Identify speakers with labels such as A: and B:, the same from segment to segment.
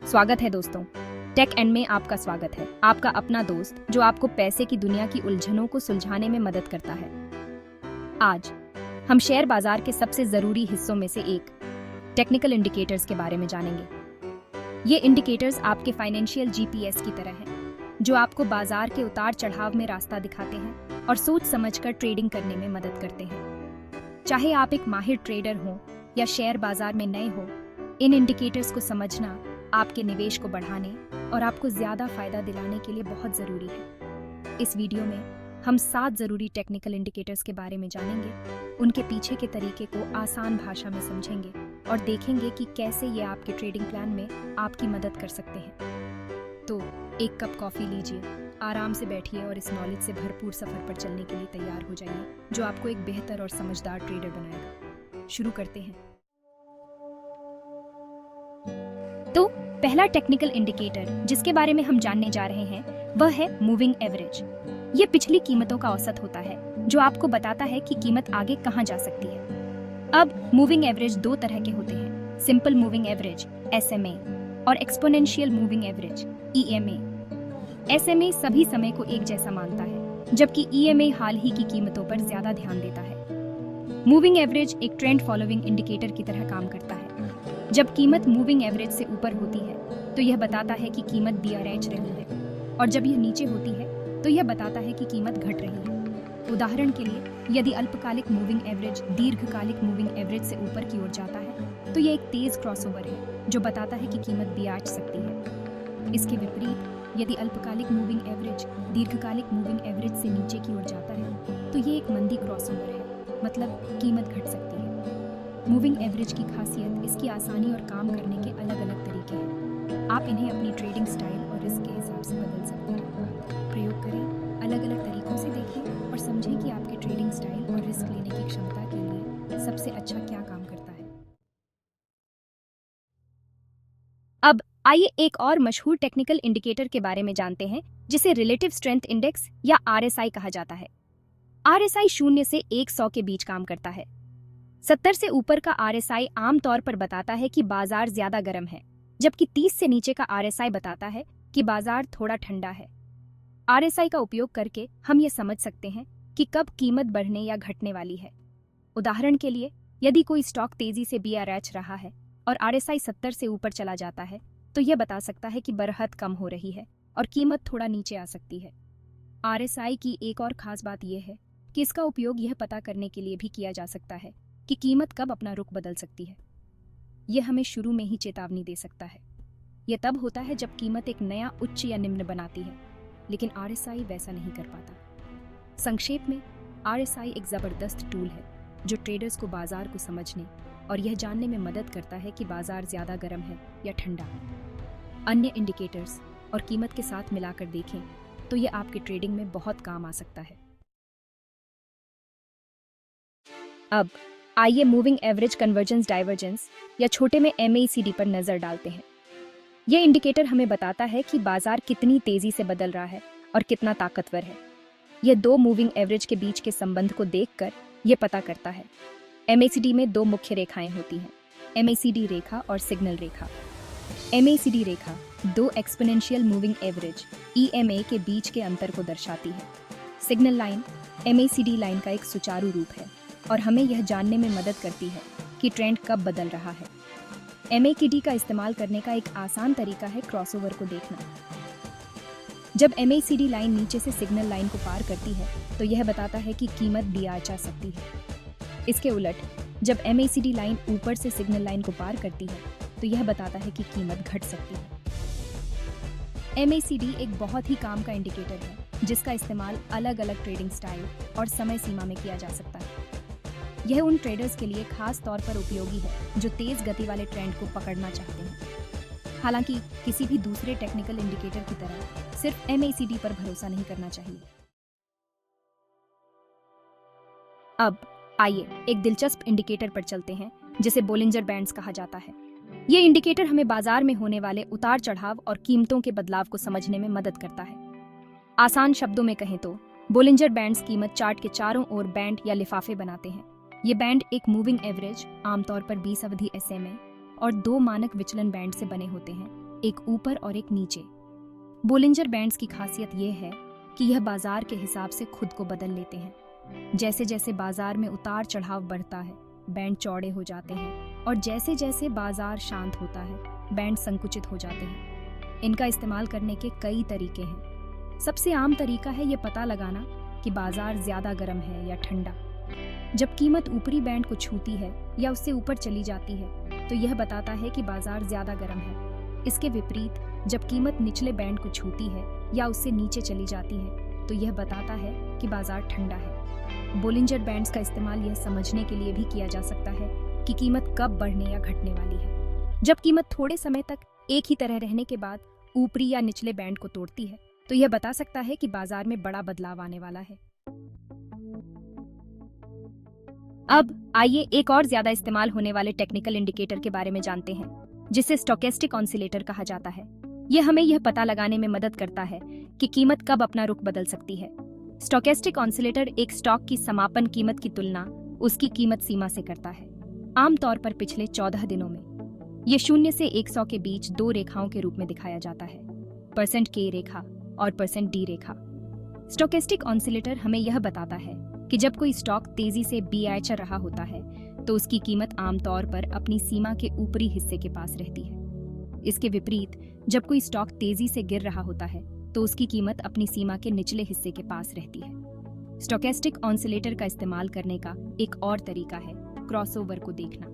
A: स्वागत है दोस्तों। टेक एंड में आपका स्वागत है। आपका अपना दोस्त जो आपको पैसे की दुनिया की उलझनों को सुलझाने में मदद करता है। आज हम शेयर बाजार के सबसे जरूरी हिस्सों में से एक टेक्निकल इंडिकेटर्स के बारे में जानेंगे। ये इंडिकेटर्स आपके फाइनेंशियल जीपीएस की तरह हैं, जो आपको बाजार के उतार चढ़ाव में रास्ता दिखाते हैं और सोच समझकर ट्रेडिंग करने में मदद करते हैं। चाहे आप एक माहिर ट्रेडर हो या शेयर बाजार में नए हो, इन इंडिकेटर्स को समझना आपके निवेश को बढ़ाने और आपको ज्यादा फायदा दिलाने के लिए बहुत जरूरी है। इस वीडियो में हम 7 जरूरी टेक्निकल इंडिकेटर्स के बारे में जानेंगे, उनके पीछे के तरीके को आसान भाषा में समझेंगे और देखेंगे कि कैसे ये आपके ट्रेडिंग प्लान में आपकी मदद कर सकते हैं। तो एक कप कॉफी लीजिए, आराम से बैठिए और इस नॉलेज से भरपूर सफर पर चलने के लिए तैयार हो जाइए, जो आपको एक बेहतर और समझदार ट्रेडर बनाएगा। शुरू करते हैं। तो पहला टेक्निकल इंडिकेटर जिसके बारे में हम जानने जा रहे हैं वह है मूविंग एवरेज। ये पिछली कीमतों का औसत होता है जो आपको बताता है कि कीमत आगे कहां जा सकती है। अब मूविंग एवरेज 2 तरह के होते हैं, सिंपल मूविंग एवरेज SMA और exponential moving average EMA। SMA सभी समय को एक जैसा मानता है, जबकि EMA हाल ही की कीमतों पर ज्यादा ध्यान देता है। मूविंग एवरेज एक ट्रेंड फॉलोइंग इंडिकेटर की तरह काम करता है। जब कीमत मूविंग एवरेज से ऊपर होती है तो यह बताता है कि कीमत बेयरेज रही है, और जब यह नीचे होती है तो यह बताता है कि कीमत घट रही है। उदाहरण के लिए, यदि अल्पकालिक मूविंग एवरेज दीर्घकालिक मूविंग एवरेज से ऊपर की ओर जाता है तो यह एक तेज क्रॉसओवर है जो बताता है कि कीमत बेआज सकती है। इसके विपरीत, यदि अल्पकालिक मूविंग एवरेज दीर्घकालिक मूविंग एवरेज से नीचे की ओर जाता है तो यह एक मंदी क्रॉसओवर है, मतलब कीमत घट सकती है। मूविंग एवरेज की खासियत इसकी आसानी और काम करने के अलग अलग तरीके हैं। आप इन्हें अपनी ट्रेडिंग स्टाइल और रिस्क के हिसाब से बदल सकते हैं। प्रयोग करें, अलग अलग तरीकों से देखें और समझें कि आपके ट्रेडिंग स्टाइल और रिस्क लेने की क्षमता के लिए सबसे अच्छा क्या काम करता है। अब आइए एक और मशहूर टेक्निकल इंडिकेटर के बारे में जानते हैं, जिसे रिलेटिव स्ट्रेंथ इंडेक्स या RSI कहा जाता है। RSI 0 से 100 के बीच काम करता है। 70 से ऊपर का RSI आमतौर पर बताता है कि बाजार ज्यादा गर्म है, जबकि 30 से नीचे का RSI बताता है कि बाजार थोड़ा ठंडा है। RSI का उपयोग करके हम ये समझ सकते हैं कि कब कीमत बढ़ने या घटने वाली है। उदाहरण के लिए, यदि कोई स्टॉक तेजी से बेयरेज रहा है और RSI 70 से ऊपर चला जाता है तो यह बता सकता है कि बरहत कम हो रही है और कीमत थोड़ा नीचे आ सकती है। RSI की एक और खास बात यह है कि इसका उपयोग यह पता करने के लिए भी किया जा सकता है कि कीमत कब अपना रुख बदल सकती है। यह हमें शुरू में ही चेतावनी दे सकता है। यह तब होता है जब कीमत एक नया उच्च या निम्न बनाती है, लेकिन RSI वैसा नहीं कर पाता। संक्षेप में, RSI एक जबरदस्त टूल है जो ट्रेडर्स को बाजार को समझने और यह जानने में मदद करता है कि बाजार ज्यादा गर्म है या ठंडा। अन्य इंडिकेटर्स और कीमत के साथ मिलाकर देखें तो यह आपके ट्रेडिंग में बहुत काम आ सकता है। अब आइए मूविंग एवरेज कन्वर्जेंस डाइवर्जेंस या छोटे में MACD पर नजर डालते हैं। यह इंडिकेटर हमें बताता है कि बाजार कितनी तेजी से बदल रहा है और कितना ताकतवर है। यह 2 मूविंग एवरेज के बीच के संबंध को देखकर यह पता करता है। MACD में 2 मुख्य रेखाएं होती हैं, MACD रेखा और सिग्नल रेखा। MACD रेखा 2 एक्सपोनेंशियल मूविंग एवरेज EMA के बीच के अंतर को दर्शाती है। सिग्नल लाइन MACD लाइन का एक सुचारू रूप है और हमें यह जानने में मदद करती है कि ट्रेंड कब बदल रहा है। MACD का इस्तेमाल करने का एक आसान तरीका है क्रॉसओवर को देखना। जब MACD लाइन नीचे से सिग्नल लाइन को पार करती है तो यह बताता है कि कीमत बेआज जा सकती है। इसके उलट, जब MACD लाइन ऊपर से सिग्नल लाइन को पार करती है तो यह बताता है कि कीमत घट सकती है। MACD एक बहुत ही काम का इंडिकेटर है जिसका इस्तेमाल अलग अलग ट्रेडिंग स्टाइल और समय सीमा में किया जा सकता है। यह उन ट्रेडर्स के लिए खास तौर पर उपयोगी है जो तेज गति वाले ट्रेंड को पकड़ना चाहते हैं। हालांकि किसी भी दूसरे टेक्निकल इंडिकेटर की तरह सिर्फ MACD पर भरोसा नहीं करना चाहिए। अब आइए एक दिलचस्प इंडिकेटर पर चलते हैं जिसे बोलिंजर बैंड्स कहा जाता है। ये इंडिकेटर हमें बाजार में होने वाले उतार चढ़ाव और कीमतों के बदलाव को समझने में मदद करता है। आसान शब्दों में कहें तो बोलिंजर बैंड्स कीमत चार्ट के चारों ओर बैंड या लिफाफे बनाते हैं। ये बैंड एक मूविंग एवरेज, आमतौर पर 20 अवधि SMA और 2 मानक विचलन बैंड से बने होते हैं एक ऊपर और एक नीचे। बोलिंजर बैंड्स की खासियत यह है कि यह बाजार के हिसाब से खुद को बदल लेते हैं। जैसे जैसे बाजार में उतार चढ़ाव बढ़ता है, बैंड चौड़े हो जाते हैं और जैसे जैसे बाजार शांत होता है, बैंड संकुचित हो जाते हैं। इनका इस्तेमाल करने के कई तरीके हैं। सबसे आम तरीका है ये पता लगाना कि बाजार ज्यादा गर्म है या ठंडा। जब कीमत ऊपरी बैंड को छूती है या उससे ऊपर चली जाती है तो यह बताता है कि बाजार ज्यादा गर्म है। इसके विपरीत जब कीमत निचले बैंड को छूती है या उससे नीचे चली जाती है तो यह बताता है कि बाजार ठंडा है। बोलिंजर बैंड्स का इस्तेमाल यह समझने के लिए भी किया जा सकता है कि कीमत कब बढ़ने या घटने वाली है। जब कीमत थोड़े समय तक एक ही तरह रहने के बाद ऊपरी या निचले बैंड को तोड़ती है तो यह बता सकता है कि बाजार में बड़ा बदलाव आने वाला है। अब आइए एक और ज्यादा इस्तेमाल होने वाले टेक्निकल इंडिकेटर के बारे में जानते हैं, जिसे स्टोकेस्टिक ऑसिलेटर कहा जाता है। यह हमें यह पता लगाने में मदद करता है कि कीमत कब अपना रुख बदल सकती है। स्टोकेस्टिक ऑसिलेटर एक स्टॉक की समापन कीमत की तुलना उसकी कीमत सीमा से करता है। आमतौर पर पिछले 14 दिनों में यह 0 से 100 के बीच दो रेखाओं के रूप में दिखाया जाता है, %K रेखा और %D रेखा। स्टोकेस्टिक ऑसिलेटर हमें यह बताता है कि जब कोई स्टॉक तेजी से BI चल रहा होता है तो उसकी कीमत आमतौर पर अपनी सीमा के ऊपरी हिस्से के पास रहती है। इसके विपरीत जब कोई स्टॉक तेजी से गिर रहा होता है तो उसकी कीमत अपनी सीमा के निचले हिस्से के पास रहती है। स्टोकेस्टिक ऑसिलेटर का इस्तेमाल करने का एक और तरीका है क्रॉसओवर को देखना।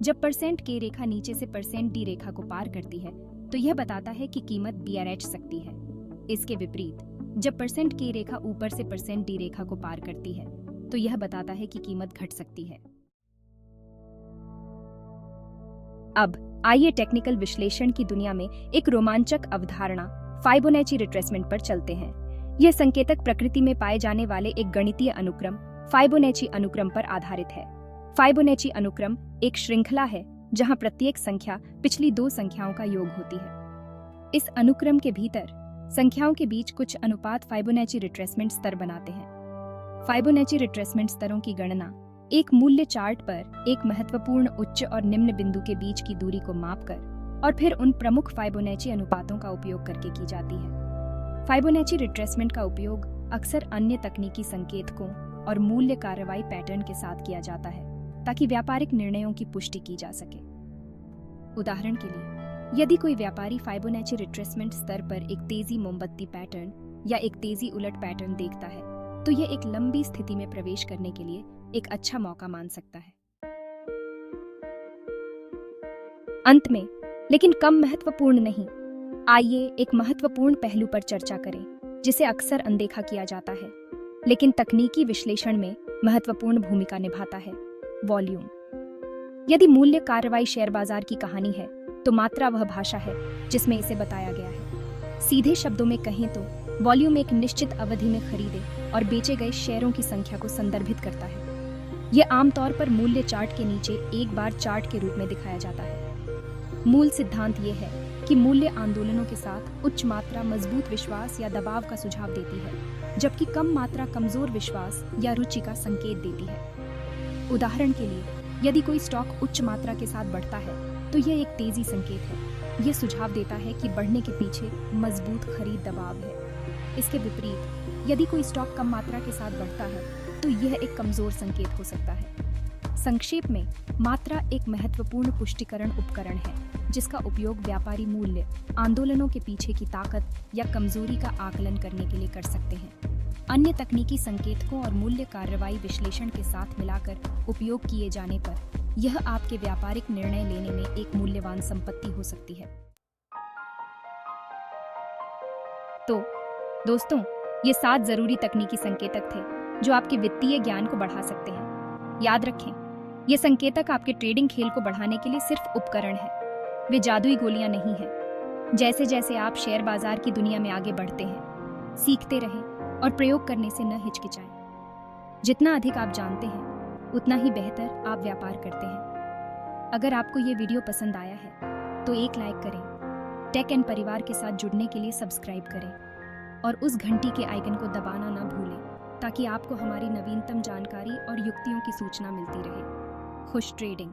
A: जब %K रेखा नीचे से %D रेखा को पार करती है तो यह बताता है कि कीमत BRH सकती है। इसके विपरीत जब %K रेखा ऊपर से %D रेखा को पार करती है तो यह बताता है कि कीमत घट सकती है। अब आइए टेक्निकल विश्लेषण की दुनिया में एक रोमांचक अवधारणा फाइबोनैची रिट्रेसमेंट पर चलते हैं। यह संकेतक प्रकृति में पाए जाने वाले एक गणितीय अनुक्रम फाइबोनैची अनुक्रम पर आधारित है। फाइबोनैची अनुक्रम एक श्रृंखला है जहां प्रत्येक संख्या पिछली दो संख्याओं का योग होती है। इस अनुक्रम के भीतर संख्याओं के बीच कुछ अनुपात फाइबोनैची रिट्रेसमेंट स्तर बनाते हैं। फाइबोनैची रिट्रेसमेंट स्तरों की गणना एक मूल्य चार्ट पर एक महत्वपूर्ण उच्च और निम्न बिंदु के बीच की दूरी को मापकर और फिर उन प्रमुख फाइबोनैची अनुपातों का उपयोग करके की जाती है। फाइबोनैची रिट्रेसमेंट का उपयोग अक्सर अन्य तकनीकी संकेतकों और मूल्य कार्रवाई पैटर्न के साथ किया जाता है ताकि व्यापारिक निर्णयों की पुष्टि की जा सके। उदाहरण के लिए, यदि कोई व्यापारी फाइबोनैची रिट्रेसमेंट स्तर पर एक तेजी मोमबत्ती पैटर्न या एक तेजी उलट पैटर्न देखता है तो यह एक लंबी स्थिति में प्रवेश करने के लिए एक अच्छा मौका मान सकता है। अंत में, लेकिन कम महत्वपूर्ण नहीं, आइए एक महत्वपूर्ण पहलू पर चर्चा करें जिसे अक्सर अनदेखा किया जाता है लेकिन तकनीकी विश्लेषण में महत्वपूर्ण भूमिका निभाता है, वॉल्यूम। यदि मूल्य कार्रवाई शेयर बाजार की कहानी है तो मात्रा वह भाषा है जिसमें इसे बताया गया है। सीधे शब्दों में कहें तो वॉल्यूम एक निश्चित अवधि में खरीदे और बेचे गए शेयरों की संख्या को संदर्भित करता है। यह आमतौर पर मूल्य चार्ट के नीचे एक बार चार्ट के रूप में दिखाया जाता है। मूल सिद्धांत यह है कि मूल्य आंदोलनों के साथ उच्च मात्रा मजबूत विश्वास या दबाव का सुझाव देती है, जबकि कम मात्रा कमजोर विश्वास या रुचि का संकेत देती है। उदाहरण के लिए, यदि कोई स्टॉक उच्च मात्रा के साथ बढ़ता है तो यह एक तेजी संकेत है। यह सुझाव देता है कि बढ़ने के पीछे मजबूत खरीद दबाव है। इसके विपरीत, यदि कोई स्टॉक कम मात्रा के साथ बढ़ता है तो यह एक कमजोर संकेत हो सकता है। संक्षेप में, मात्रा एक महत्वपूर्ण पुष्टिकरण उपकरण है जिसका उपयोग व्यापारी मूल्य आंदोलनों के पीछे की ताकत या कमजोरी का आकलन करने के लिए कर सकते हैं। अन्य तकनीकी संकेतकों और मूल्य कार्रवाई विश्लेषण के साथ मिलाकर उपयोग किए जाने पर यह आपके व्यापारिक निर्णय लेने में एक मूल्यवान संपत्ति हो सकती है। तो दोस्तों, ये 7 जरूरी तकनीकी संकेतक थे जो आपके वित्तीय ज्ञान को बढ़ा सकते हैं। याद रखें, ये संकेतक आपके ट्रेडिंग खेल को बढ़ाने के लिए सिर्फ उपकरण हैं। वे जादुई गोलियां नहीं हैं। जैसे जैसे आप शेयर बाजार की दुनिया में आगे बढ़ते हैं, सीखते रहें और प्रयोग करने से न हिचकिचाएं। जितना अधिक आप जानते हैं उतना ही बेहतर आप व्यापार करते हैं। अगर आपको ये वीडियो पसंद आया है तो एक लाइक करें, टेक एंड परिवार के साथ जुड़ने के लिए सब्सक्राइब करें और उस घंटी के आइकन को दबाना ना भूलें ताकि आपको हमारी नवीनतम जानकारी और युक्तियों की सूचना मिलती रहे। खुश ट्रेडिंग।